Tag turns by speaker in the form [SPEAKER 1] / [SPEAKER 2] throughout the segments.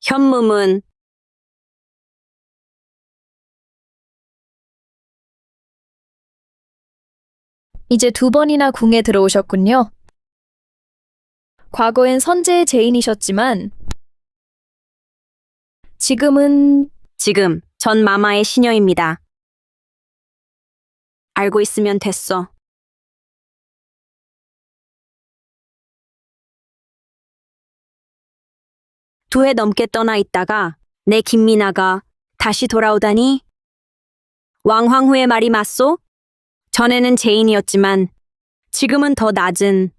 [SPEAKER 1] 현무문.
[SPEAKER 2] 이제 2번이나 궁에 들어오셨군요. 과거엔 선제의 제인이셨지만 지금은
[SPEAKER 1] 지금 전 마마의 시녀입니다. 알고 있으면 됐어. 두 해 넘게 떠나 있다가 내 김미나가 다시 돌아오다니? 왕황후의 말이 맞소? 전에는 제인이었지만 지금은 더 낮은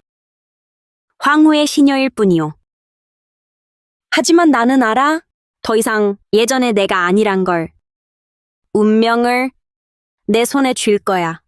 [SPEAKER 1] 황후의 시녀일 뿐이요. 하지만 나는 알아. 더 이상 예전의 내가 아니란 걸. 운명을 내 손에 쥘 거야.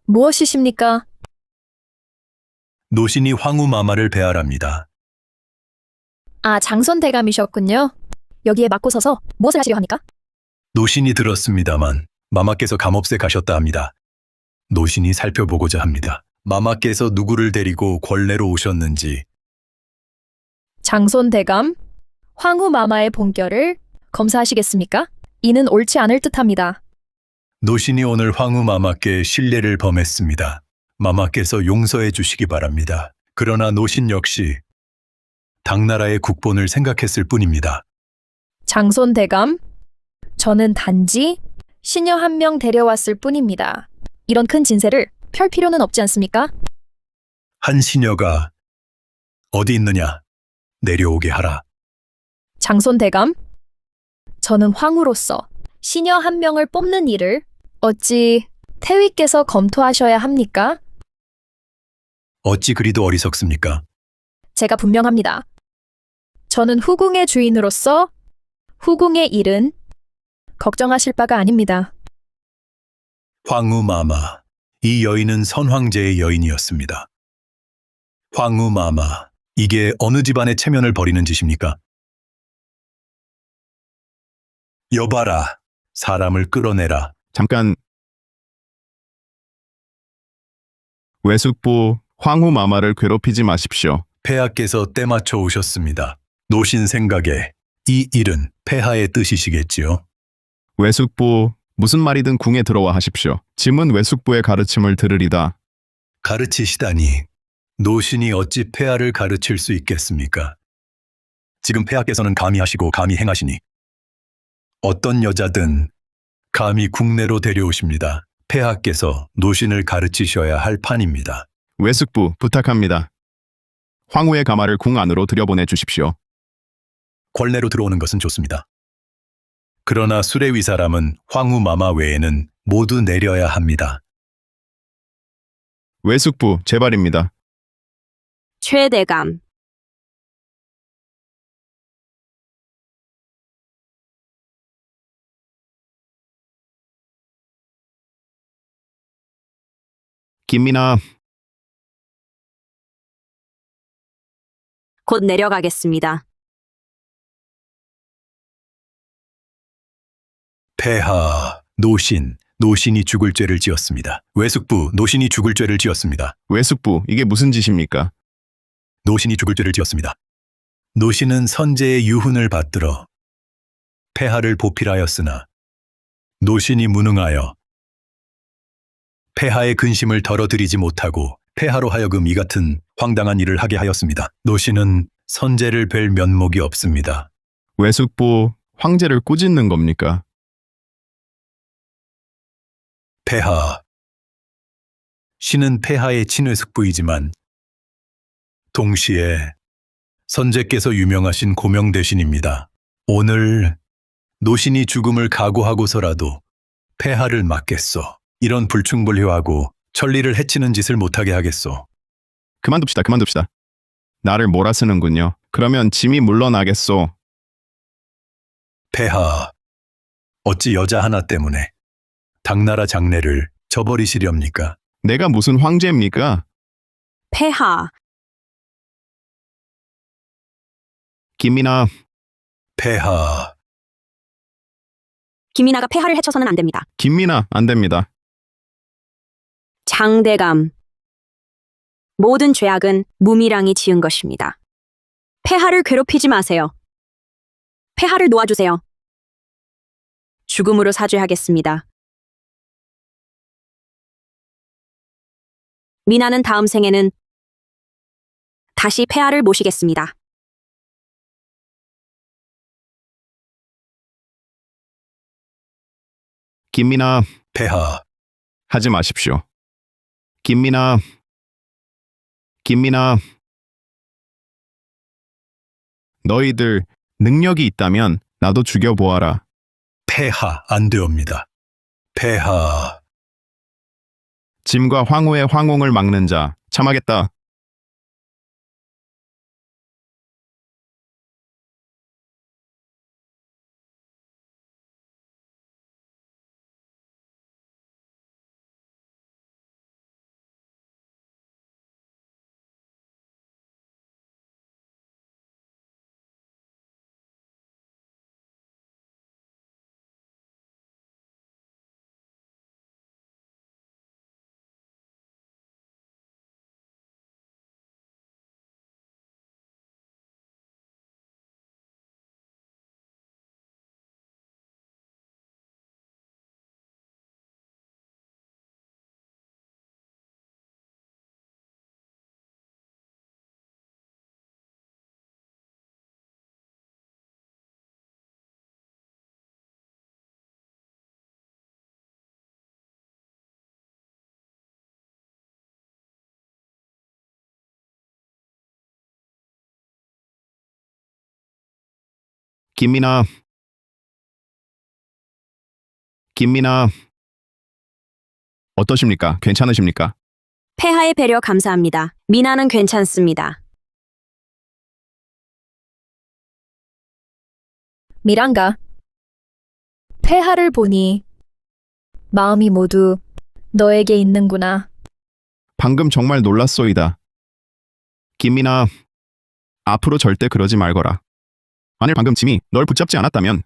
[SPEAKER 2] 무엇이십니까?
[SPEAKER 3] 노신이 황후 마마를 배알합니다.
[SPEAKER 2] 아, 장손 대감이셨군요. 여기에 맞고 서서 무엇을 하시려 합니까?
[SPEAKER 3] 노신이 들었습니다만 마마께서 감옥에 가셨다 합니다. 노신이 살펴보고자 합니다. 마마께서 누구를 데리고 권례로 오셨는지.
[SPEAKER 2] 장손 대감, 황후 마마의 본결을 검사하시겠습니까? 이는 옳지 않을 듯합니다.
[SPEAKER 3] 노신이 오늘 황후 마마께 신뢰를 범했습니다. 마마께서 용서해 주시기 바랍니다. 그러나 노신 역시 당나라의 국본을 생각했을 뿐입니다.
[SPEAKER 2] 장손 대감, 저는 단지 시녀 한 명 데려왔을 뿐입니다. 이런 큰 진세를 펼 필요는 없지 않습니까?
[SPEAKER 3] 한 시녀가 어디 있느냐? 내려오게 하라.
[SPEAKER 2] 장손 대감, 저는 황후로서 시녀 한 명을 뽑는 일을 어찌 태위께서 검토하셔야 합니까?
[SPEAKER 3] 어찌 그리도 어리석습니까?
[SPEAKER 2] 제가 분명합니다. 저는 후궁의 주인으로서 후궁의 일은 걱정하실 바가 아닙니다.
[SPEAKER 3] 황후 마마, 이 여인은 선황제의 여인이었습니다. 황후 마마, 이게 어느 집안의 체면을 버리는 짓입니까? 여봐라, 사람을 끌어내라.
[SPEAKER 4] 잠깐. 외숙부 황후 마마를 괴롭히지 마십시오.
[SPEAKER 3] 폐하께서 때맞춰 오셨습니다. 노신 생각에 이 일은 폐하의 뜻이시겠지요?
[SPEAKER 4] 외숙부 무슨 말이든 궁에 들어와 하십시오. 짐은 외숙부의 가르침을 들으리다.
[SPEAKER 3] 가르치시다니 노신이 어찌 폐하를 가르칠 수 있겠습니까? 지금 폐하께서는 감히 하시고 감히 행하시니 어떤 여자든 감히 국내로 데려오십니다. 폐하께서 노신을 가르치셔야 할 판입니다.
[SPEAKER 4] 외숙부 부탁합니다. 황후의 가마를 궁 안으로 들여보내 주십시오.
[SPEAKER 3] 권례로 들어오는 것은 좋습니다. 그러나 수레위 사람은 황후 마마 외에는 모두 내려야 합니다.
[SPEAKER 4] 외숙부 제발입니다.
[SPEAKER 1] 최대감.
[SPEAKER 4] 김미나,
[SPEAKER 1] 곧 내려가겠습니다.
[SPEAKER 3] 폐하, 노신이 죽을 죄를 지었습니다. 외숙부, 노신이 죽을 죄를 지었습니다.
[SPEAKER 4] 외숙부 이게 무슨 짓입니까?
[SPEAKER 3] 노신이 죽을 죄를 지었습니다. 노신은 선제의 유훈을 받들어 폐하를 보필하였으나 노신이 무능하여 폐하의 근심을 덜어드리지 못하고 폐하로 하여금 이 같은 황당한 일을 하게 하였습니다. 노신은 선제를 뵐 면목이 없습니다.
[SPEAKER 4] 외숙부 황제를 꾸짖는 겁니까?
[SPEAKER 3] 폐하. 신은 폐하의 친외숙부이지만 동시에 선제께서 유명하신 고명대신입니다. 오늘 노신이 죽음을 각오하고서라도 폐하를 막겠소. 이런 불충불효하고 천리를 해치는 짓을 못하게 하겠소.
[SPEAKER 4] 그만둡시다. 나를 몰아쓰는군요. 그러면 짐이 물러나겠소.
[SPEAKER 3] 폐하, 어찌 여자 하나 때문에 당나라 장래를 저버리시렵니까?
[SPEAKER 4] 내가 무슨 황제입니까?
[SPEAKER 1] 폐하,
[SPEAKER 4] 김민아,
[SPEAKER 3] 폐하,
[SPEAKER 1] 김이나가 폐하를 해쳐서는 안 됩니다.
[SPEAKER 4] 김민아, 안 됩니다.
[SPEAKER 1] 장대감. 모든 죄악은 무미랑이 지은 것입니다. 폐하를 괴롭히지 마세요. 폐하를 놓아주세요. 죽음으로 사죄하겠습니다. 미나는 다음 생에는 다시 폐하를 모시겠습니다.
[SPEAKER 4] 김민아,
[SPEAKER 3] 폐하,
[SPEAKER 4] 하지 마십시오. 김민아, 김민아. 너희들 능력이 있다면 나도 죽여보아라.
[SPEAKER 3] 폐하 안 되옵니다. 폐하,
[SPEAKER 4] 짐과 황후의 황홍을 막는 자 참하겠다. 김민아, 김민아. 어떠십니까? 괜찮으십니까?
[SPEAKER 1] 폐하의 배려 감사합니다. 미나는 괜찮습니다.
[SPEAKER 2] 미랑가. 폐하를 보니 마음이 모두 너에게 있는구나.
[SPEAKER 4] 방금 정말 놀랐소이다. 김민아, 앞으로 절대 그러지 말거라. 만일 방금 짐이 널 붙잡지 않았다면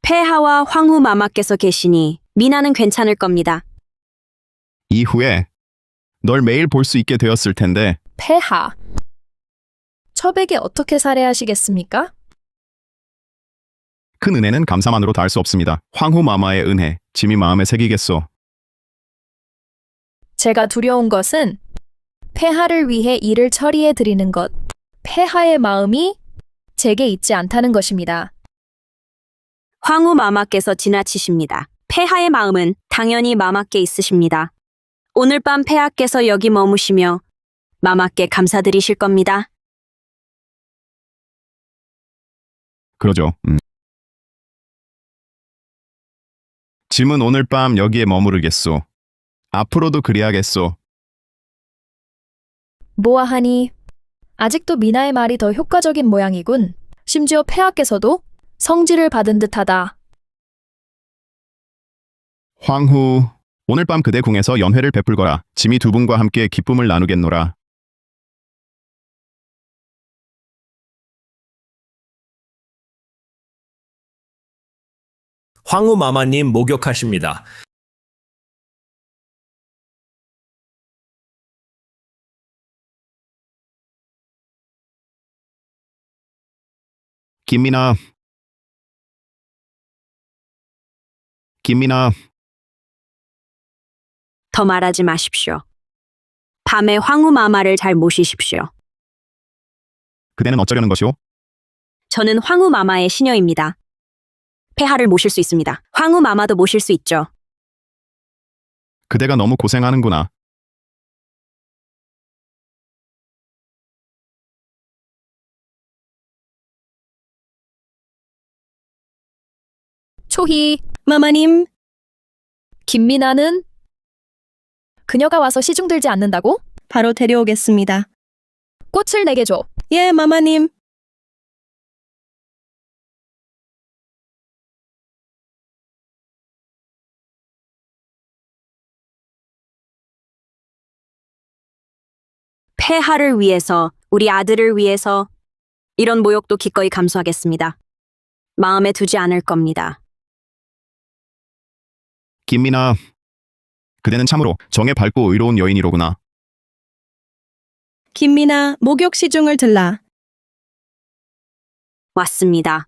[SPEAKER 1] 폐하와 황후 마마께서 계시니 미나는 괜찮을 겁니다.
[SPEAKER 4] 이후에 널 매일 볼 수 있게 되었을 텐데
[SPEAKER 2] 폐하. 처백에 어떻게 살해하시겠습니까?
[SPEAKER 4] 큰 은혜는 감사만으로 다할 수 없습니다. 황후 마마의 은혜, 짐이 마음에 새기겠소.
[SPEAKER 2] 제가 두려운 것은 폐하를 위해 일을 처리해 드리는 것. 폐하의 마음이 제게 있지 않다는 것입니다.
[SPEAKER 1] 황후 마마께서 지나치십니다. 폐하의 마음은 당연히 마마께 있으십니다. 오늘 밤 폐하께서 여기 머무시며 마마께 감사드리실 겁니다.
[SPEAKER 4] 그러죠. 짐은 오늘 밤 여기에 머무르겠소. 앞으로도 그리하겠소.
[SPEAKER 2] 보아하니 아직도 미나의 말이 더 효과적인 모양이군. 심지어 폐하께서도 성지를 받은 듯하다.
[SPEAKER 4] 황후, 오늘 밤 그대 궁에서 연회를 베풀거라. 짐이 두 분과 함께 기쁨을 나누겠노라.
[SPEAKER 5] 황후 마마님 목욕하십니다.
[SPEAKER 4] 김민아, 김민아.
[SPEAKER 1] 더 말하지 마십시오. 밤에 황후 마마를 잘 모시십시오.
[SPEAKER 4] 그대는 어쩌려는 것이오?
[SPEAKER 1] 저는 황후 마마의 시녀입니다. 폐하를 모실 수 있습니다. 황후 마마도 모실 수 있죠.
[SPEAKER 4] 그대가 너무 고생하는구나.
[SPEAKER 2] 초희,
[SPEAKER 1] 마마님,
[SPEAKER 2] 김민아는 그녀가 와서 시중 들지 않는다고?
[SPEAKER 6] 바로 데려오겠습니다.
[SPEAKER 2] 꽃을 내게 줘.
[SPEAKER 6] 예, 마마님.
[SPEAKER 1] 폐하를 위해서, 우리 아들을 위해서 이런 모욕도 기꺼이 감수하겠습니다. 마음에 두지 않을 겁니다.
[SPEAKER 4] 김미나, 그대는 참으로 정에 밝고 의로운 여인이로구나.
[SPEAKER 6] 김미나, 목욕 시중을 들라.
[SPEAKER 1] 왔습니다.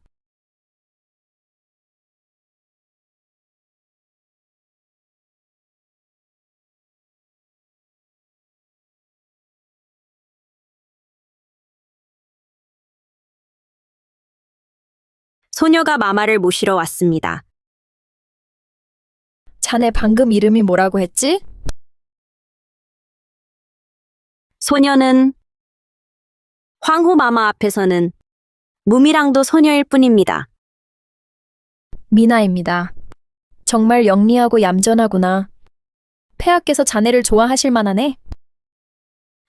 [SPEAKER 1] 소녀가 마마를 모시러 왔습니다.
[SPEAKER 2] 자네 방금 이름이 뭐라고 했지?
[SPEAKER 1] 소녀는 황후 마마 앞에서는 무미랑도 소녀일 뿐입니다.
[SPEAKER 2] 미나입니다. 정말 영리하고 얌전하구나. 폐하께서 자네를 좋아하실 만하네.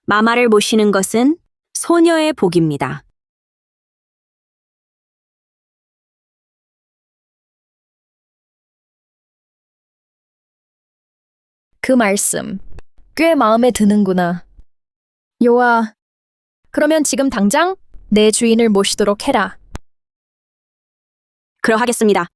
[SPEAKER 1] 마마를 모시는 것은 소녀의 복입니다.
[SPEAKER 2] 그 말씀 꽤 마음에 드는구나. 요아, 그러면 지금 당장 내 주인을 모시도록 해라.
[SPEAKER 1] 그러하겠습니다.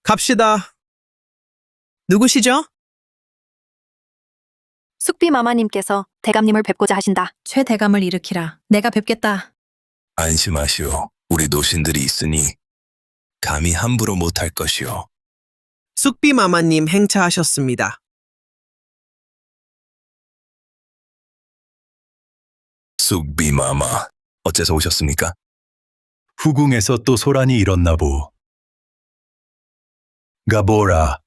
[SPEAKER 7] 갑시다. 누구시죠?
[SPEAKER 1] 숙비 마마님께서 대감님을 뵙고자 하신다.
[SPEAKER 6] 최대감을 일으키라. 내가 뵙겠다.
[SPEAKER 8] 안심하시오. 우리 노신들이 있으니 감히 함부로 못할 것이오.
[SPEAKER 7] 쑥비 마마님 행차하셨습니다.
[SPEAKER 8] 쑥비마마, 어째서 오셨습니까?
[SPEAKER 3] 후궁에서 또 소란이 일었나 보. 가보라.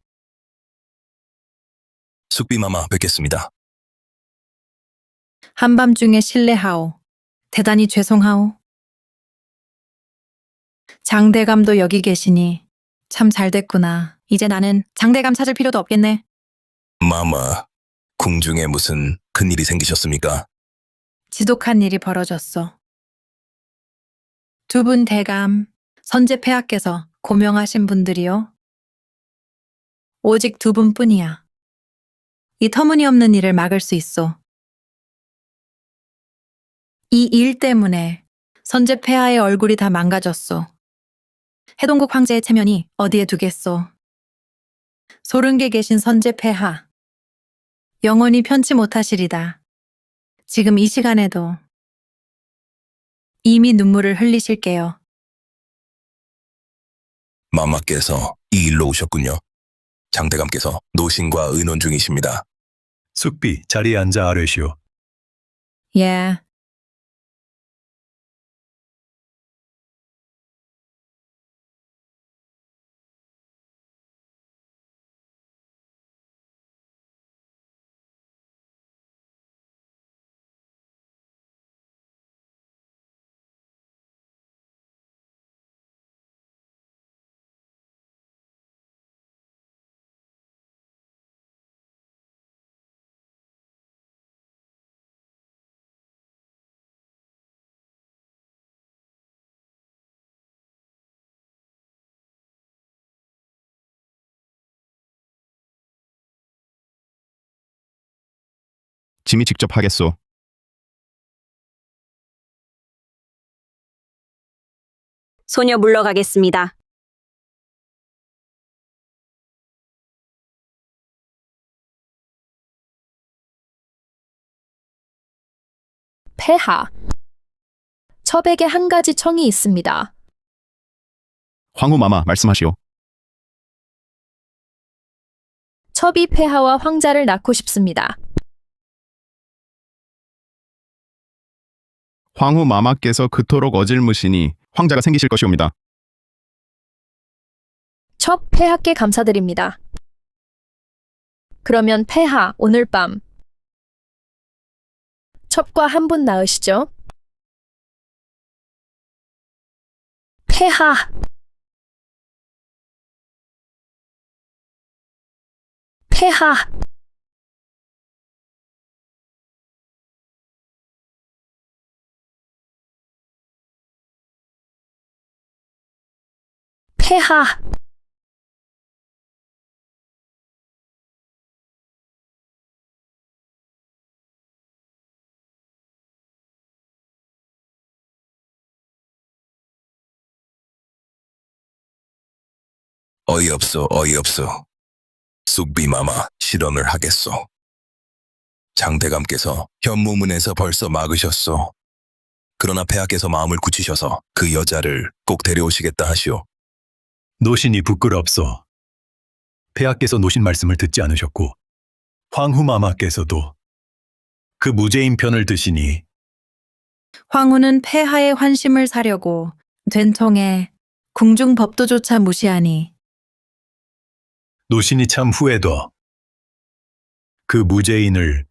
[SPEAKER 8] 쑥비마마 뵙겠습니다.
[SPEAKER 6] 한밤중에 실례하오. 대단히 죄송하오. 장대감도 여기 계시니 참 잘됐구나. 이제 나는 장대감 찾을 필요도 없겠네.
[SPEAKER 8] 마마, 궁중에 무슨 큰일이 생기셨습니까?
[SPEAKER 6] 지독한 일이 벌어졌어. 두 분 대감, 선제 폐하께서 고명하신 분들이요. 오직 두 분뿐이야. 이 터무니없는 일을 막을 수 있어. 이 일 때문에 선제 폐하의 얼굴이 다 망가졌어. 해동국 황제의 체면이 어디에 두겠소. 소른게 계신 선제 폐하. 영원히 편치 못하시리다. 지금 이 시간에도 이미 눈물을 흘리실게요.
[SPEAKER 8] 마마께서 이 일로 오셨군요. 장대감께서 노신과 의논 중이십니다.
[SPEAKER 3] 숙비, 자리에 앉아 아뢰시오.
[SPEAKER 6] 예.
[SPEAKER 4] 짐이 직접 하겠소.
[SPEAKER 1] 소녀 물러가겠습니다.
[SPEAKER 2] 폐하. 첩에게 한 가지 청이 있습니다.
[SPEAKER 4] 황후마마 말씀하시오.
[SPEAKER 2] 첩이 폐하와 황자를 낳고 싶습니다.
[SPEAKER 4] 황후마마께서 그토록 어질무시니 황자가 생기실 것이옵니다.
[SPEAKER 2] 첩 폐하께 감사드립니다. 그러면 폐하 오늘 밤 첩과 한 분 낳으시죠? 폐하. 폐하. 폐하.
[SPEAKER 8] 어이없소, 어이없소. 쑥비마마 실언을 하겠소. 장대감께서 현무문에서 벌써 막으셨소. 그러나 폐하께서 마음을 굳히셔서 그 여자를 꼭 데려오시겠다 하시오.
[SPEAKER 3] 노신이 부끄럽소. 폐하께서 노신 말씀을 듣지 않으셨고 황후마마께서도 그 무죄인 편을 드시니
[SPEAKER 6] 황후는 폐하의 환심을 사려고 된통에 궁중 법도조차 무시하니
[SPEAKER 3] 노신이 참 후회도 그 무죄인을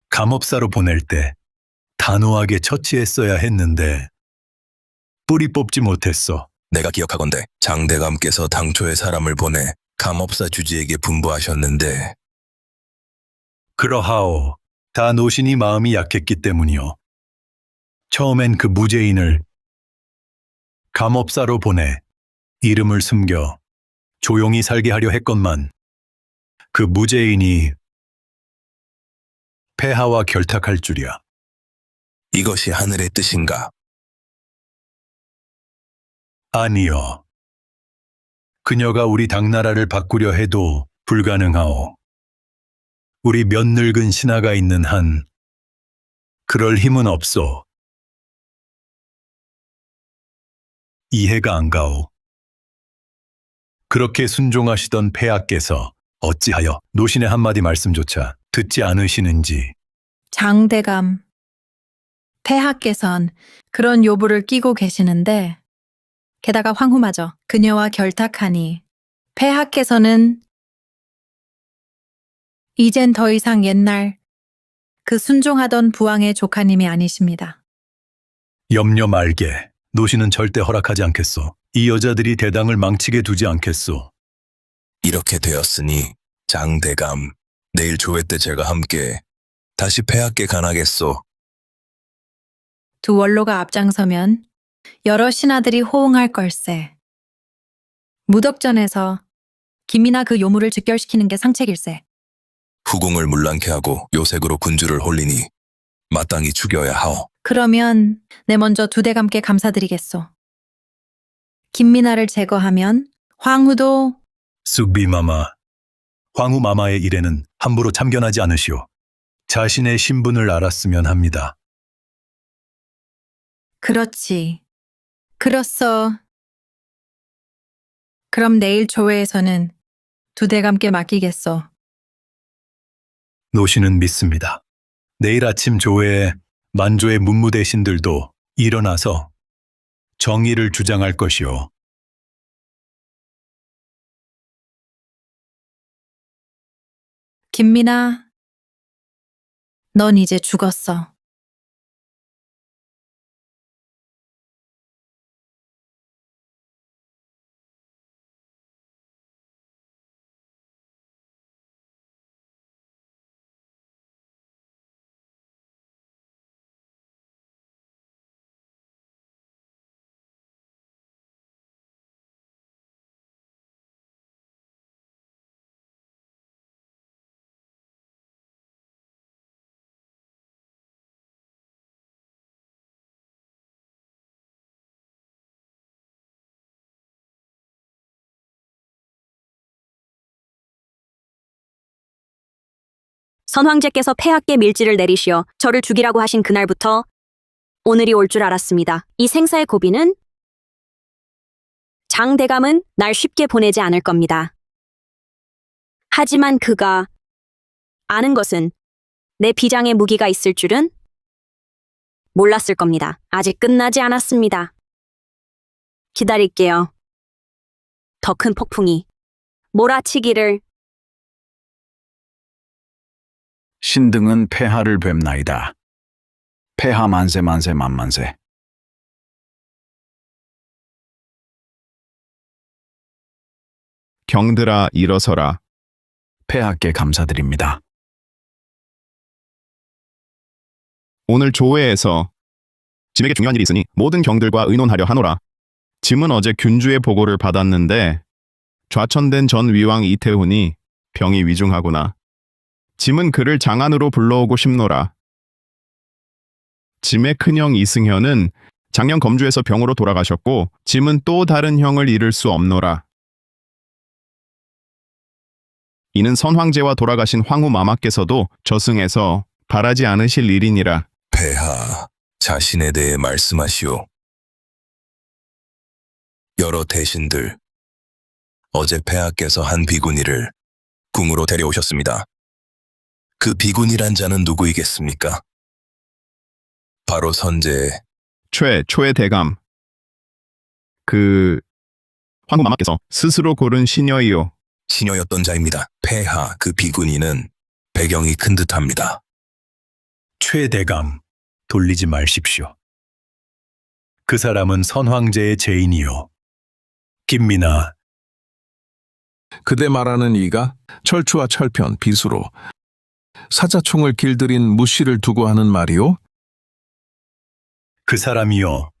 [SPEAKER 3] 감업사로 보낼 때 단호하게 처치했어야 했는데 뿌리 뽑지 못했어.
[SPEAKER 8] 내가 기억하건대 장대감께서 당초에 사람을 보내 감업사 주지에게 분부하셨는데
[SPEAKER 3] 그러하오. 다 노신이 마음이 약했기 때문이요. 처음엔 그 무죄인을 감업사로 보내 이름을 숨겨 조용히 살게 하려 했건만 그 무죄인이 폐하와 결탁할 줄이야.
[SPEAKER 8] 이것이 하늘의 뜻인가?
[SPEAKER 3] 아니요. 그녀가 우리 당나라를 바꾸려 해도 불가능하오. 우리 몇 늙은 신하가 있는 한 그럴 힘은 없소. 이해가 안 가오. 그렇게 순종하시던 폐하께서 어찌하여 노신의 한마디 말씀조차 듣지 않으시는지.
[SPEAKER 6] 장대감, 폐하께선 그런 요구를 끼고 계시는데 게다가 황후마저 그녀와 결탁하니 폐하께서는 이젠 더 이상 옛날 그 순종하던 부왕의 조카님이 아니십니다.
[SPEAKER 3] 염려 말게. 노신은 절대 허락하지 않겠소. 이 여자들이 대당을 망치게 두지 않겠소.
[SPEAKER 8] 이렇게 되었으니 장대감, 내일 조회 때 제가 함께 다시 폐하께 간하겠소.
[SPEAKER 6] 두 원로가 앞장서면 여러 신하들이 호응할 걸세. 무덕전에서 김이나 그 요물을 즉결시키는 게 상책일세.
[SPEAKER 8] 후궁을 문란케 하고 요색으로 군주를 홀리니 마땅히 죽여야 하오.
[SPEAKER 6] 그러면 내 먼저 두 대감께 감사드리겠소. 김민아를 제거하면 황후도
[SPEAKER 3] 쑥비마마, 황후마마의 일에는 함부로 참견하지 않으시오. 자신의 신분을 알았으면 합니다.
[SPEAKER 6] 그렇지. 그렇소. 그럼 내일 조회에서는 두 대감께 맡기겠소.
[SPEAKER 3] 노신은 믿습니다. 내일 아침 조회에 만조의 문무대신들도 일어나서 정의를 주장할 것이오.
[SPEAKER 6] 김민아, 넌 이제 죽었어.
[SPEAKER 1] 선황제께서 폐하께 밀지를 내리시어 저를 죽이라고 하신 그날부터 오늘이 올 줄 알았습니다. 이 생사의 고비는 장대감은 날 쉽게 보내지 않을 겁니다. 하지만 그가 아는 것은 내 비장에 무기가 있을 줄은 몰랐을 겁니다. 아직 끝나지 않았습니다. 기다릴게요. 더 큰 폭풍이 몰아치기를.
[SPEAKER 9] 신등은 폐하를 뵙나이다. 폐하 만세 만세 만만세.
[SPEAKER 4] 경들아 일어서라.
[SPEAKER 9] 폐하께 감사드립니다.
[SPEAKER 4] 오늘 조회에서 짐에게 중요한 일이 있으니 모든 경들과 의논하려 하노라. 짐은 어제 균주의 보고를 받았는데 좌천된 전 위왕 이태훈이 병이 위중하구나. 짐은 그를 장안으로 불러오고 싶노라. 짐의 큰형 이승현은 작년 검주에서 병으로 돌아가셨고 짐은 또 다른 형을 잃을 수 없노라. 이는 선황제와 돌아가신 황후 마마께서도 저승에서 바라지 않으실 일이니라.
[SPEAKER 8] 폐하, 자신에 대해 말씀하시오. 여러 대신들, 어제 폐하께서 한 비구니를 궁으로 데려오셨습니다. 그 비구니란 자는 누구이겠습니까? 바로 선제.
[SPEAKER 4] 초의 대감. 황후 마마께서 스스로 고른 시녀이요.
[SPEAKER 8] 시녀였던 자입니다. 폐하, 그 비구니는 배경이 큰 듯합니다.
[SPEAKER 3] 최대감, 돌리지 마십시오. 그 사람은 선황제의 죄인이요. 김민아,
[SPEAKER 10] 그대 말하는 이가 철추와 철편, 비수로 사자총을 길들인 무씨를 두고 하는 말이오?
[SPEAKER 3] 그 사람이요.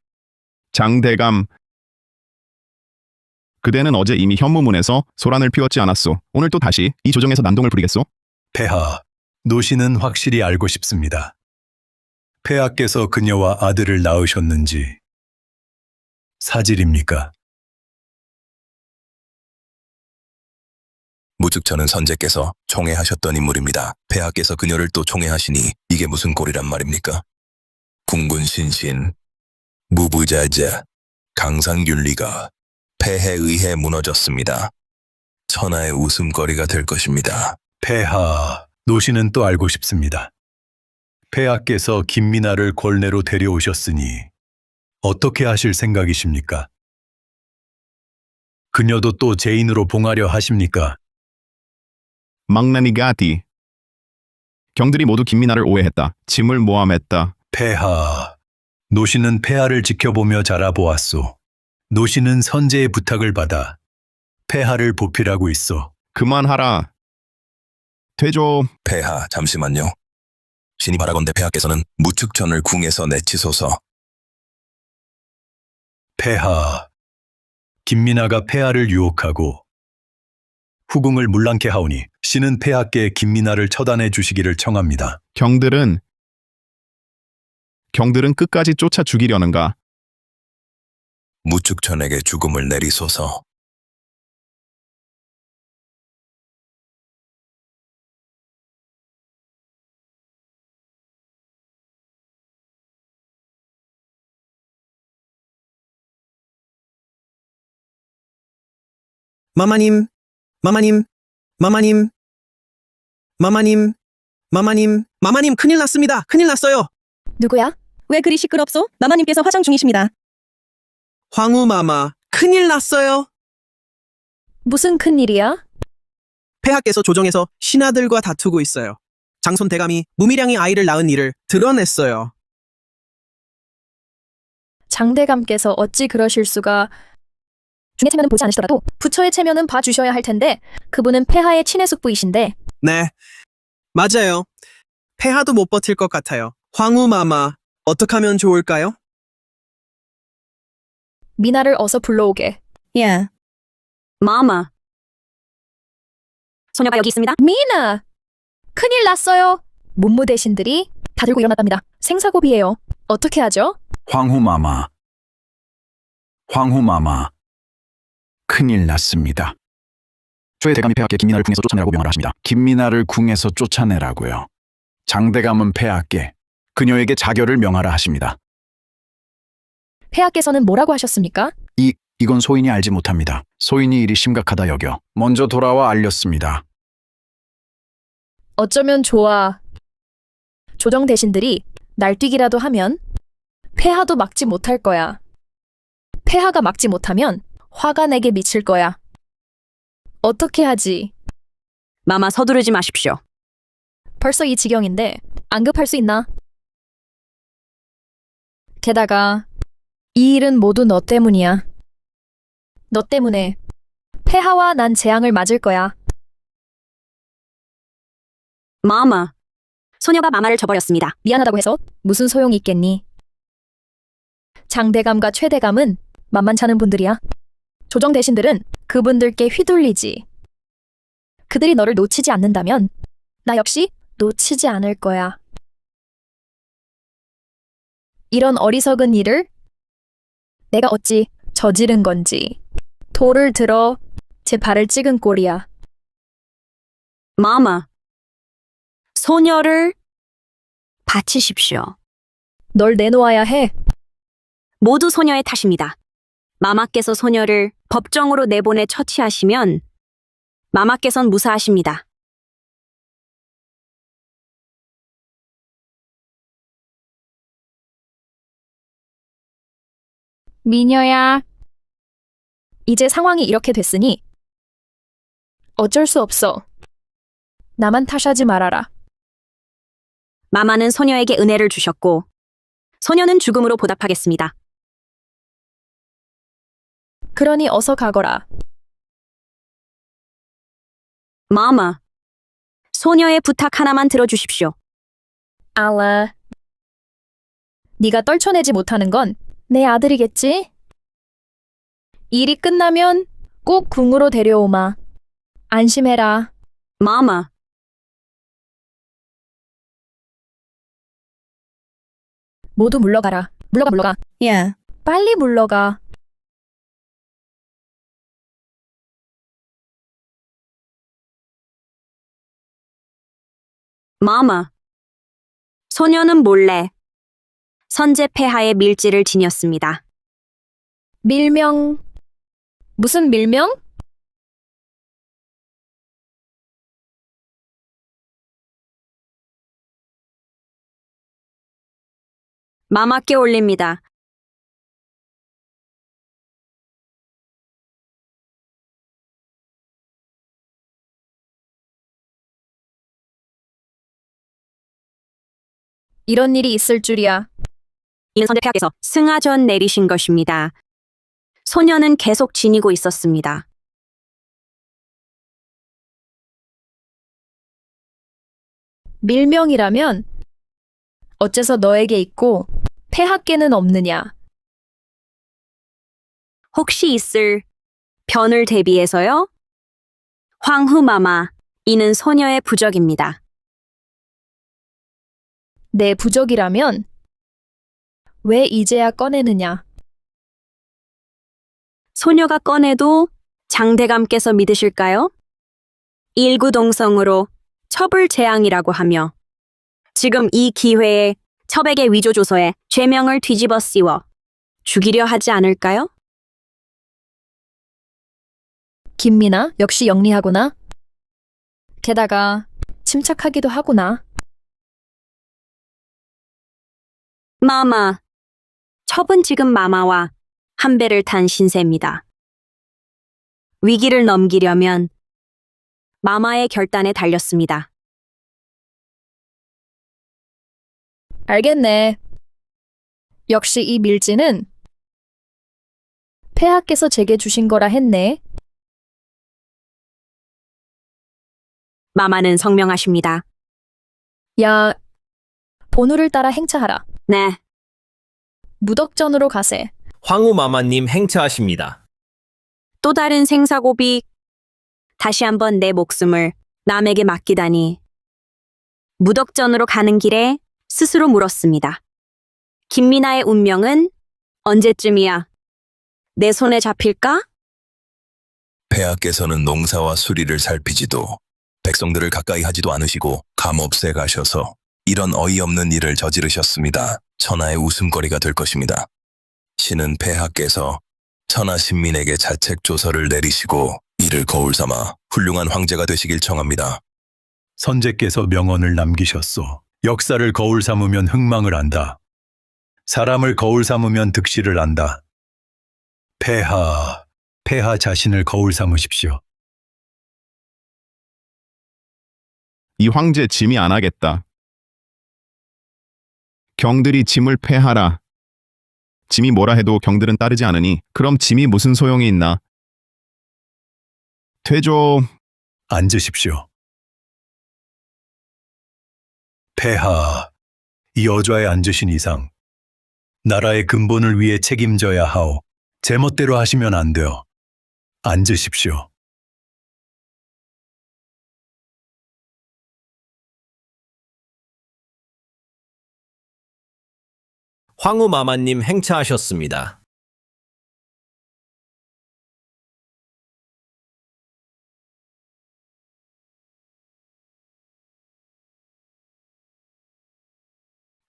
[SPEAKER 4] 장대감. 그대는 어제 이미 현무문에서 소란을 피웠지 않았소. 오늘 또 다시 이 조정에서 난동을 부리겠소?
[SPEAKER 3] 폐하, 노씨는 확실히 알고 싶습니다. 폐하께서 그녀와 아들을 낳으셨는지 사실입니까?
[SPEAKER 8] 무즉천은 선제께서 총애하셨던 인물입니다. 폐하께서 그녀를 또 총애하시니 이게 무슨 꼴이란 말입니까? 궁군신신, 무부자자, 강상윤리가 폐해에 의해 무너졌습니다. 천하의 웃음거리가 될 것입니다.
[SPEAKER 3] 폐하, 노씨는 또 알고 싶습니다. 폐하께서 김민아를 권례로 데려오셨으니 어떻게 하실 생각이십니까? 그녀도 또 죄인으로 봉하려 하십니까?
[SPEAKER 4] 막내니가티. 경들이 모두 김민아를 오해했다. 짐을 모함했다.
[SPEAKER 3] 폐하, 노씨는 폐하를 지켜보며 자라보았소. 노씨는 선제의 부탁을 받아 폐하를 보필하고 있어.
[SPEAKER 4] 그만하라. 되죠.
[SPEAKER 8] 폐하, 잠시만요. 신이 바라건대 폐하께서는 무측천을 궁에서 내치소서.
[SPEAKER 3] 폐하, 김민아가 폐하를 유혹하고 후궁을 물랑케 하오니 신은 폐하께 김민아를 처단해 주시기를 청합니다.
[SPEAKER 4] 경들은 끝까지 쫓아 죽이려는가?
[SPEAKER 8] 무측천에게 죽음을 내리소서.
[SPEAKER 7] 마마님, 마마님, 마마님, 마마님, 마마님 큰일 났습니다. 큰일 났어요.
[SPEAKER 11] 누구야? 왜 그리 시끄럽소? 마마님께서 화장 중이십니다.
[SPEAKER 7] 황후 마마, 큰일 났어요.
[SPEAKER 2] 무슨 큰일이야?
[SPEAKER 7] 폐하께서 조정에서 신하들과 다투고 있어요. 장손 대감이 무미량이 아이를 낳은 일을 드러냈어요.
[SPEAKER 2] 장대감께서 어찌 그러실 수가. 중의 체면은 보지 않으시더라도 부처의 체면은 봐주셔야 할 텐데 그분은 폐하의 친해 숙부이신데.
[SPEAKER 7] 네, 맞아요. 폐하도 못 버틸 것 같아요. 황후 마마, 어떻게 하면 좋을까요?
[SPEAKER 2] 미나를 어서 불러오게.
[SPEAKER 11] 야,
[SPEAKER 1] 마마. 소녀가 여기 있습니다.
[SPEAKER 2] 미나! 큰일 났어요. 문무 대신들이 다 들고 일어났답니다. 생사고비예요. 어떻게 하죠?
[SPEAKER 9] 황후마마. 황후마마. 큰일 났습니다. 초의 대감이 폐하께 김민아를 궁에서 쫓아내라고 명하라 하십니다. 김민아를 궁에서 쫓아내라고요. 장대감은 폐하께 그녀에게 자결을 명하라 하십니다.
[SPEAKER 2] 폐하께서는 뭐라고 하셨습니까?
[SPEAKER 9] 이건 소인이 알지 못합니다. 소인이 일이 심각하다 여겨 먼저 돌아와 알렸습니다.
[SPEAKER 2] 어쩌면 좋아. 조정 대신들이 날뛰기라도 하면 폐하도 막지 못할 거야. 폐하가 막지 못하면 화가 내게 미칠 거야. 어떻게 하지?
[SPEAKER 1] 마마 서두르지 마십시오.
[SPEAKER 2] 벌써 이 지경인데 안 급할 수 있나? 게다가 이 일은 모두 너 때문이야. 너 때문에 폐하와 난 재앙을 맞을 거야.
[SPEAKER 1] 마마, 소녀가 마마를 저버렸습니다.
[SPEAKER 2] 미안하다고 해서 무슨 소용이 있겠니? 장대감과 최대감은 만만찮은 분들이야. 조정 대신들은 그분들께 휘둘리지. 그들이 너를 놓치지 않는다면 나 역시 놓치지 않을 거야. 이런 어리석은 일을 내가 어찌 저지른 건지 돌을 들어 제 발을 찍은 꼴이야.
[SPEAKER 1] 마마, 소녀를 바치십시오.
[SPEAKER 2] 널 내놓아야 해.
[SPEAKER 1] 모두 소녀의 탓입니다. 마마께서 소녀를 법정으로 내보내 처치하시면 마마께선 무사하십니다.
[SPEAKER 2] 미녀야. 이제 상황이 이렇게 됐으니 어쩔 수 없어. 나만 탓하지 말아라.
[SPEAKER 1] 마마는 소녀에게 은혜를 주셨고 소녀는 죽음으로 보답하겠습니다.
[SPEAKER 2] 그러니 어서 가거라.
[SPEAKER 1] 마마, 소녀의 부탁 하나만 들어주십시오.
[SPEAKER 2] 알라. 네가 떨쳐내지 못하는 건 내 아들이겠지? 일이 끝나면 꼭 궁으로 데려오마. 안심해라.
[SPEAKER 1] 마마,
[SPEAKER 2] 모두 물러가라. 물러가.
[SPEAKER 11] 야,
[SPEAKER 2] 빨리 물러가.
[SPEAKER 1] 마마. 소녀는 몰래 선제 폐하의 밀지를 지녔습니다.
[SPEAKER 2] 밀명. 무슨 밀명?
[SPEAKER 1] 마마께 올립니다.
[SPEAKER 2] 이런 일이 있을 줄이야.
[SPEAKER 1] 이는 선제 폐하께서 승하 전 내리신 것입니다. 소녀는 계속 지니고 있었습니다.
[SPEAKER 2] 밀명이라면 어째서 너에게 있고 폐하께는 없느냐?
[SPEAKER 1] 혹시 있을 변을 대비해서요? 황후마마, 이는 소녀의 부적입니다.
[SPEAKER 2] 내 부적이라면 왜 이제야 꺼내느냐?
[SPEAKER 1] 소녀가 꺼내도 장대감께서 믿으실까요? 일구동성으로 첩을 재앙이라고 하며 지금 이 기회에 첩에게 위조조서에 죄명을 뒤집어 씌워 죽이려 하지 않을까요?
[SPEAKER 2] 김미나 역시 영리하구나. 게다가 침착하기도 하구나.
[SPEAKER 1] 마마, 첩은 지금 마마와 한 배를 탄 신세입니다. 위기를 넘기려면 마마의 결단에 달렸습니다.
[SPEAKER 2] 알겠네. 역시 이 밀지는 폐하께서 제게 주신 거라 했네.
[SPEAKER 1] 마마는 성명하십니다.
[SPEAKER 2] 야, 본우를 따라 행차하라.
[SPEAKER 1] 네,
[SPEAKER 2] 무덕전으로 가세.
[SPEAKER 5] 황후마마님 행차하십니다.
[SPEAKER 1] 또 다른 생사고비, 다시 한번 내 목숨을 남에게 맡기다니. 무덕전으로 가는 길에 스스로 물었습니다. 김미나의 운명은 언제쯤이야 내 손에 잡힐까?
[SPEAKER 8] 폐하께서는 농사와 수리를 살피지도 백성들을 가까이 하지도 않으시고 감업새 가셔서 이런 어이없는 일을 저지르셨습니다. 천하의 웃음거리가 될 것입니다. 신은 폐하께서 천하 신민에게 자책 조서를 내리시고 이를 거울 삼아 훌륭한 황제가 되시길 청합니다.
[SPEAKER 3] 선제께서 명언을 남기셨소. 역사를 거울 삼으면 흥망을 안다. 사람을 거울 삼으면 득실을 안다. 폐하 자신을 거울 삼으십시오.
[SPEAKER 4] 이 황제 짐이 안 하겠다. 경들이 짐을 폐하라. 짐이 뭐라 해도 경들은 따르지 않으니 그럼 짐이 무슨 소용이 있나? 퇴조.
[SPEAKER 3] 앉으십시오. 폐하, 이 여좌에 앉으신 이상 나라의 근본을 위해 책임져야 하오. 제멋대로 하시면 안 돼요. 앉으십시오.
[SPEAKER 5] 황후마마님 행차하셨습니다.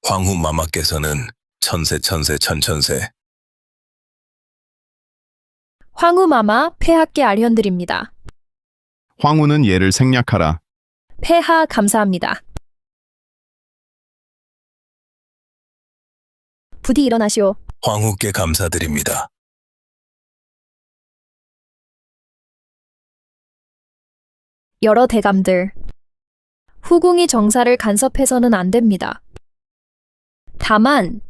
[SPEAKER 8] 황후마마께서는 천세 천천세
[SPEAKER 2] 황후마마 폐하께 아련드립니다.
[SPEAKER 4] 황후는 예를 생략하라.
[SPEAKER 2] 폐하 감사합니다. 부디 일어나시오.
[SPEAKER 8] 황후께 감사드립니다.
[SPEAKER 2] 여러 대감들. 후궁이 정사를 간섭해서는 안 됩니다. 다만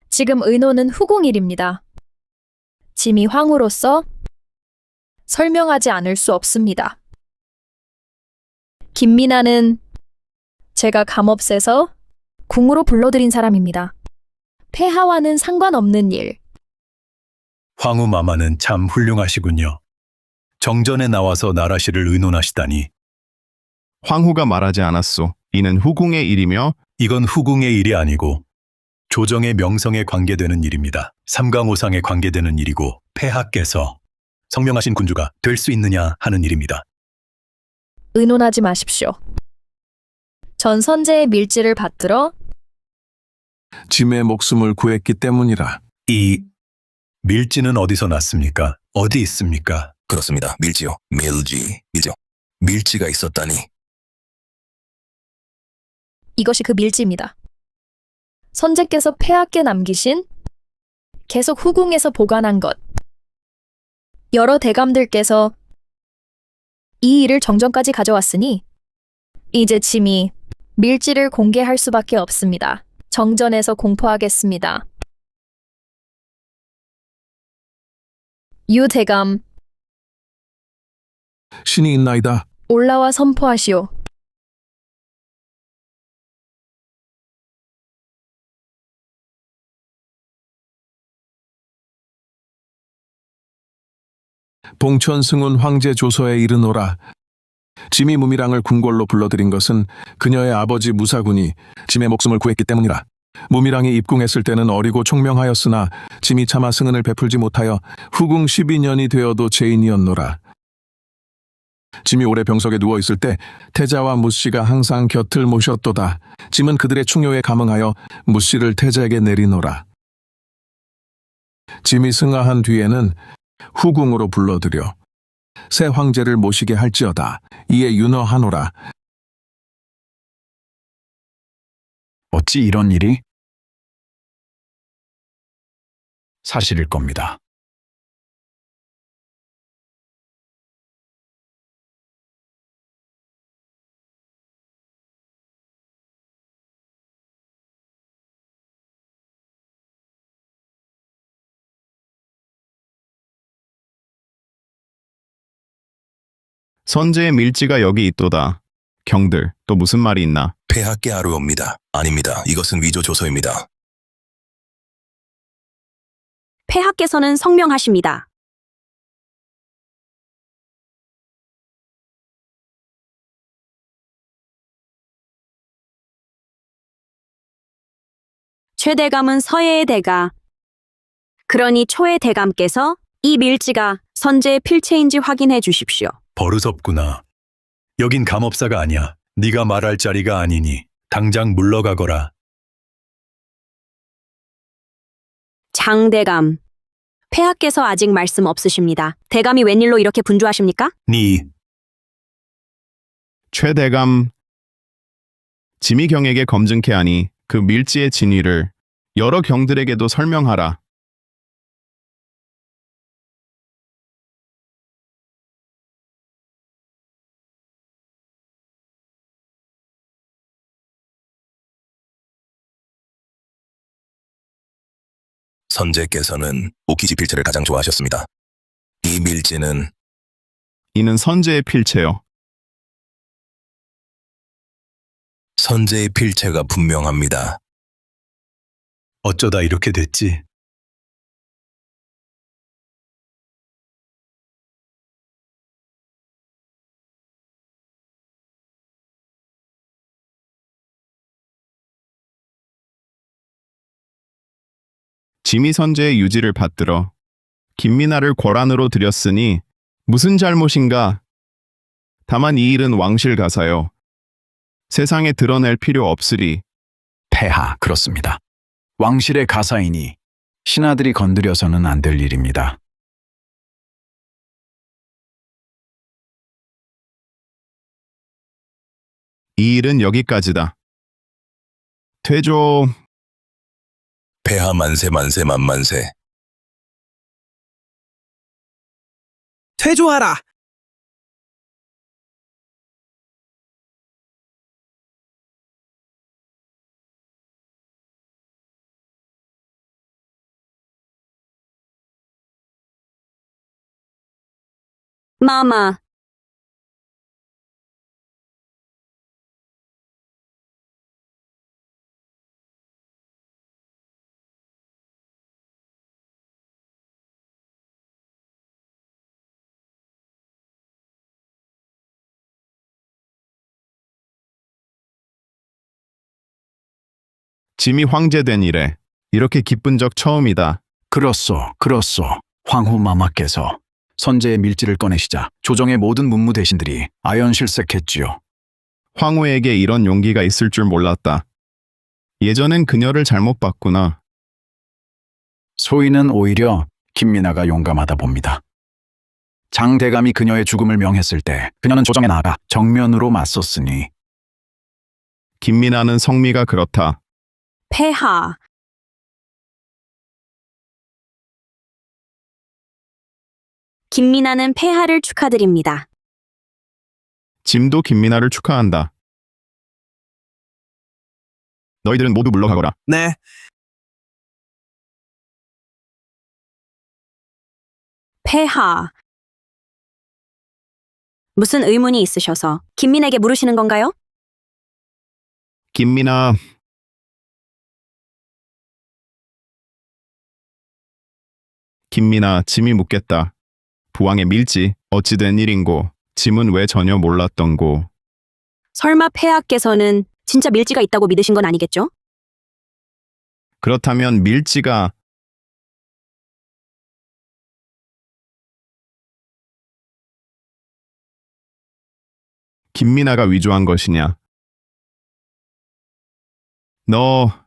[SPEAKER 2] 지금 의논은 후궁일입니다. 짐이 황후로서 설명하지 않을 수 없습니다. 김민아는 제가 감업새서 궁으로 불러들인 사람입니다. 폐하와는 상관없는 일.
[SPEAKER 3] 황후마마는 참 훌륭하시군요. 정전에 나와서 나라시를 의논하시다니.
[SPEAKER 4] 황후가 말하지 않았소. 이는 후궁의 일이며
[SPEAKER 3] 이건 후궁의 일이 아니고 조정의 명성에 관계되는 일입니다. 삼강오상에 관계되는 일이고 폐하께서 성명하신 군주가 될 수 있느냐 하는 일입니다.
[SPEAKER 2] 의논하지 마십시오. 전 선제의 밀지를 받들어
[SPEAKER 10] 짐의 목숨을 구했기 때문이라.
[SPEAKER 3] 이 밀지는 어디서 났습니까? 어디 있습니까?
[SPEAKER 8] 그렇습니다. 밀지요. 밀지요. 밀지가 있었다니.
[SPEAKER 2] 이것이 그 밀지입니다. 선제께서 폐하께 남기신 계속 후궁에서 보관한 것. 여러 대감들께서 이 일을 정전까지 가져왔으니 이제 짐이 밀지를 공개할 수밖에 없습니다. 정전에서 공포하겠습니다. 유 대감
[SPEAKER 10] 신이 있나이다.
[SPEAKER 2] 올라와 선포하시오.
[SPEAKER 10] 봉천승훈 황제 조서에 이르노라. 짐이 무미랑을 궁궐로 불러들인 것은 그녀의 아버지 무사군이 짐의 목숨을 구했기 때문이라. 무미랑이 입궁했을 때는 어리고 총명하였으나 짐이 차마 승은을 베풀지 못하여 후궁 12년이 되어도 죄인이었노라. 짐이 오래 병석에 누워있을 때 태자와 무씨가 항상 곁을 모셨도다. 짐은 그들의 충효에 감응하여 무씨를 태자에게 내리노라. 짐이 승하한 뒤에는 후궁으로 불러들여 새 황제를 모시게 할지어다. 이에 윤허하노라.
[SPEAKER 9] 어찌 이런 일이? 사실일 겁니다.
[SPEAKER 4] 선제의 밀지가 여기 있도다. 경들, 또 무슨 말이 있나?
[SPEAKER 8] 폐하께 아뢰옵니다. 아닙니다. 이것은 위조 조서입니다.
[SPEAKER 1] 폐하께서는 성명하십니다. 최대감은 서예의 대가, 그러니 초의 대감께서 이 밀지가 선재의 필체인지 확인해 주십시오.
[SPEAKER 3] 버릇없구나. 여긴 감업사가 아니야. 네가 말할 자리가 아니니 당장 물러가거라.
[SPEAKER 1] 장대감. 폐하께서 아직 말씀 없으십니다. 대감이 웬일로 이렇게 분주하십니까?
[SPEAKER 3] 네
[SPEAKER 4] 최대감 지미 경에게 검증케 하니 그 밀지의 진위를 여러 경들에게도 설명하라.
[SPEAKER 8] 선제께서는 오키지 필체를 가장 좋아하셨습니다. 이 밀지는
[SPEAKER 4] 이는 선제의 필체요.
[SPEAKER 8] 선제의 필체가 분명합니다.
[SPEAKER 3] 어쩌다 이렇게 됐지?
[SPEAKER 4] 지미 선제의 유지를 받들어 김민아를 권한으로 들였으니 무슨 잘못인가? 다만 이 일은 왕실 가사요. 세상에 드러낼 필요 없으리.
[SPEAKER 9] 폐하, 그렇습니다. 왕실의 가사이니 신하들이 건드려서는 안 될 일입니다.
[SPEAKER 4] 이 일은 여기까지다. 퇴조.
[SPEAKER 8] 폐하 만세 만세 만만세.
[SPEAKER 7] 퇴조하라.
[SPEAKER 1] 마마.
[SPEAKER 4] 짐이 황제된 이래 이렇게 기쁜 적 처음이다.
[SPEAKER 9] 그렇소, 그렇소. 황후 마마께서 선제의 밀지를 꺼내시자 조정의 모든 문무 대신들이 아연실색했지요.
[SPEAKER 4] 황후에게 이런 용기가 있을 줄 몰랐다. 예전엔 그녀를 잘못 봤구나.
[SPEAKER 9] 소인은 오히려 김민아가 용감하다 봅니다. 장대감이 그녀의 죽음을 명했을 때 그녀는 조정에 나아가 정면으로 맞섰으니
[SPEAKER 4] 김민아는 성미가 그렇다.
[SPEAKER 1] 폐하. 김민아는 폐하를 축하드립니다.
[SPEAKER 4] 짐도 김민아를 축하한다. 너희들은 모두 물러가거라.
[SPEAKER 7] 네.
[SPEAKER 1] 폐하. 무슨 의문이 있으셔서 김민에게 물으시는 건가요?
[SPEAKER 4] 김민아, 김민아, 짐이 묻겠다. 부왕의 밀지 어찌 된 일인고, 짐은 왜 전혀 몰랐던고.
[SPEAKER 1] 설마 폐하께서는 진짜 밀지가 있다고 믿으신 건 아니겠죠?
[SPEAKER 4] 그렇다면 밀지가 김민아가 위조한 것이냐? 너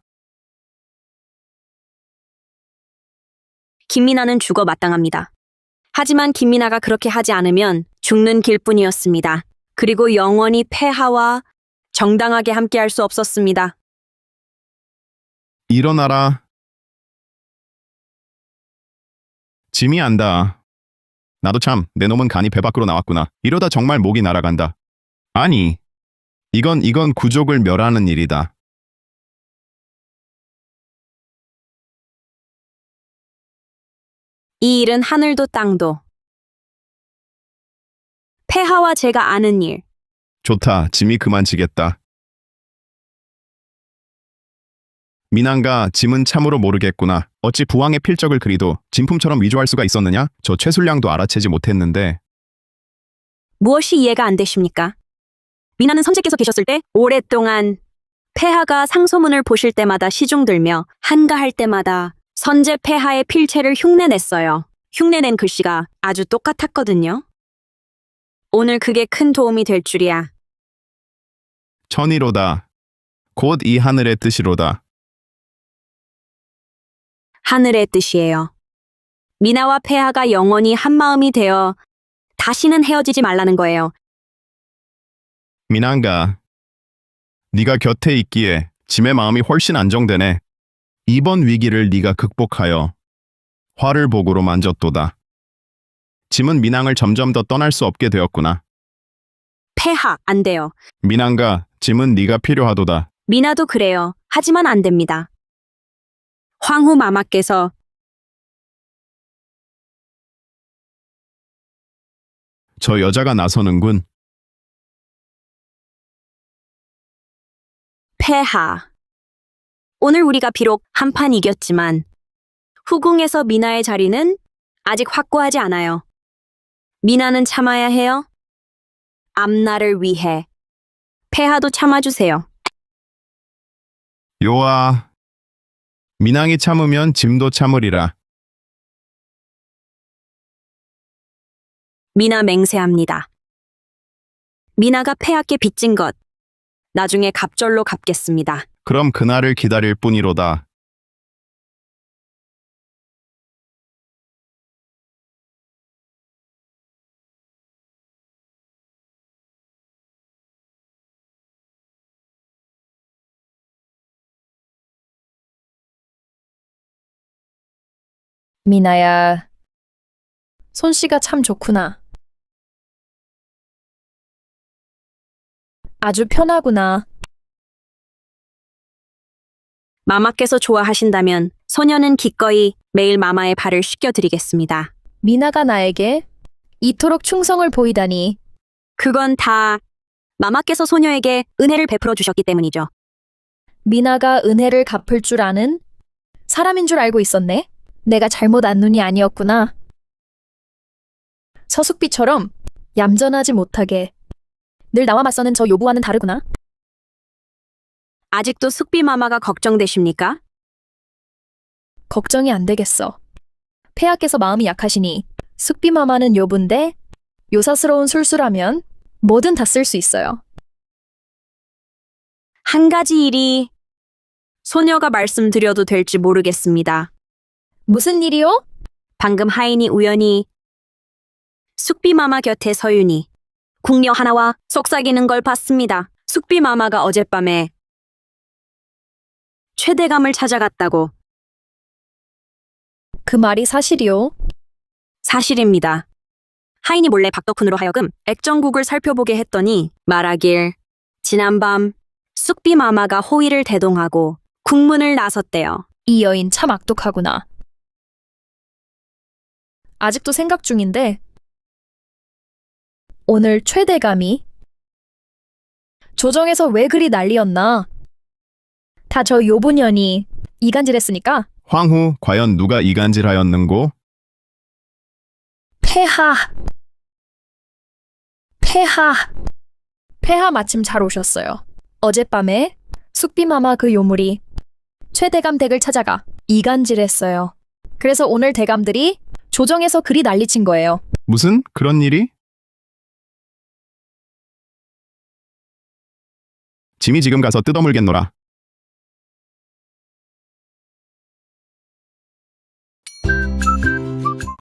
[SPEAKER 1] 김민아는 죽어 마땅합니다. 하지만 김민아가 그렇게 하지 않으면 죽는 길뿐이었습니다. 그리고 영원히 폐하와 정당하게 함께할 수 없었습니다.
[SPEAKER 4] 일어나라. 짐이 안다. 나도 참 내 놈은 간이 배 밖으로 나왔구나. 이러다 정말 목이 날아간다. 아니, 이건 구족을 멸하는 일이다.
[SPEAKER 1] 이 일은 하늘도 땅도. 폐하와 제가 아는 일.
[SPEAKER 4] 좋다. 짐이 그만 지겠다. 민안가 짐은 참으로 모르겠구나. 어찌 부왕의 필적을 그리도 진품처럼 위조할 수가 있었느냐? 저 최술량도 알아채지 못했는데.
[SPEAKER 1] 무엇이 이해가 안 되십니까? 민아는 선제께서 계셨을 때 오랫동안 폐하가 상소문을 보실 때마다 시중 들며 한가할 때마다 선제 폐하의 필체를 흉내냈어요. 흉내낸 글씨가 아주 똑같았거든요. 오늘 그게 큰 도움이 될 줄이야.
[SPEAKER 4] 천이로다. 곧 이 하늘의 뜻이로다.
[SPEAKER 1] 하늘의 뜻이에요. 미나와 폐하가 영원히 한 마음이 되어 다시는 헤어지지 말라는 거예요.
[SPEAKER 4] 미나가 네가 곁에 있기에 짐의 마음이 훨씬 안정되네. 이번 위기를 네가 극복하여 화를 복으로 만졌도다. 짐은 미낭을 점점 더 떠날 수 없게 되었구나.
[SPEAKER 1] 폐하, 안 돼요.
[SPEAKER 4] 미낭가 짐은 네가 필요하도다.
[SPEAKER 1] 미나도 그래요. 하지만 안 됩니다. 황후 마마께서
[SPEAKER 4] 저 여자가 나서는군.
[SPEAKER 1] 폐하. 오늘 우리가 비록 한판 이겼지만 후궁에서 미나의 자리는 아직 확고하지 않아요. 미나는 참아야 해요. 앞날을 위해. 폐하도 참아주세요.
[SPEAKER 4] 요아. 미낭이 참으면 짐도 참으리라.
[SPEAKER 1] 미나 맹세합니다. 미나가 폐하께 빚진 것, 나중에 갑절로 갚겠습니다.
[SPEAKER 4] 그럼 그날을 기다릴 뿐이로다.
[SPEAKER 2] 미나야, 손씨가 참 좋구나. 아주 편하구나.
[SPEAKER 1] 마마께서 좋아하신다면 소녀는 기꺼이 매일 마마의 발을 씻겨드리겠습니다.
[SPEAKER 2] 미나가 나에게 이토록 충성을 보이다니.
[SPEAKER 1] 그건 다 마마께서 소녀에게 은혜를 베풀어 주셨기 때문이죠.
[SPEAKER 2] 미나가 은혜를 갚을 줄 아는 사람인 줄 알고 있었네. 내가 잘못 안 눈이 아니었구나. 서숙비처럼 얌전하지 못하게 늘 나와 맞서는 저 요부와는 다르구나.
[SPEAKER 1] 아직도 숙비 마마가 걱정되십니까?
[SPEAKER 2] 걱정이 안 되겠어. 폐하께서 마음이 약하시니 숙비마마는 요분데 요사스러운 술수라면 뭐든 다 쓸 수 있어요.
[SPEAKER 1] 한 가지 일이 소녀가 말씀드려도 될지 모르겠습니다.
[SPEAKER 2] 무슨 일이요?
[SPEAKER 1] 방금 하인이 우연히 숙비 마마 곁에 서윤이 궁녀 하나와 속삭이는 걸 봤습니다. 숙비 마마가 어젯밤에 최대감을 찾아갔다고.
[SPEAKER 2] 그 말이 사실이요?
[SPEAKER 1] 사실입니다. 하인이 몰래 박덕훈으로 하여금 액정국을 살펴보게 했더니 말하길 지난밤 숙비 마마가 호의를 대동하고 국문을 나섰대요.
[SPEAKER 2] 이 여인 참 악독하구나. 아직도 생각 중인데 오늘 최대감이 조정에서 왜 그리 난리였나? 다 저 요보년이 이간질했으니까.
[SPEAKER 4] 황후, 과연 누가 이간질하였는고?
[SPEAKER 2] 폐하 마침 잘 오셨어요. 어젯밤에 숙비마마 그 요물이 최대감 댁을 찾아가 이간질했어요. 그래서 오늘 대감들이 조정에서 그리 난리친 거예요.
[SPEAKER 4] 무슨 그런 일이? 짐이 지금 가서 뜯어물겠노라.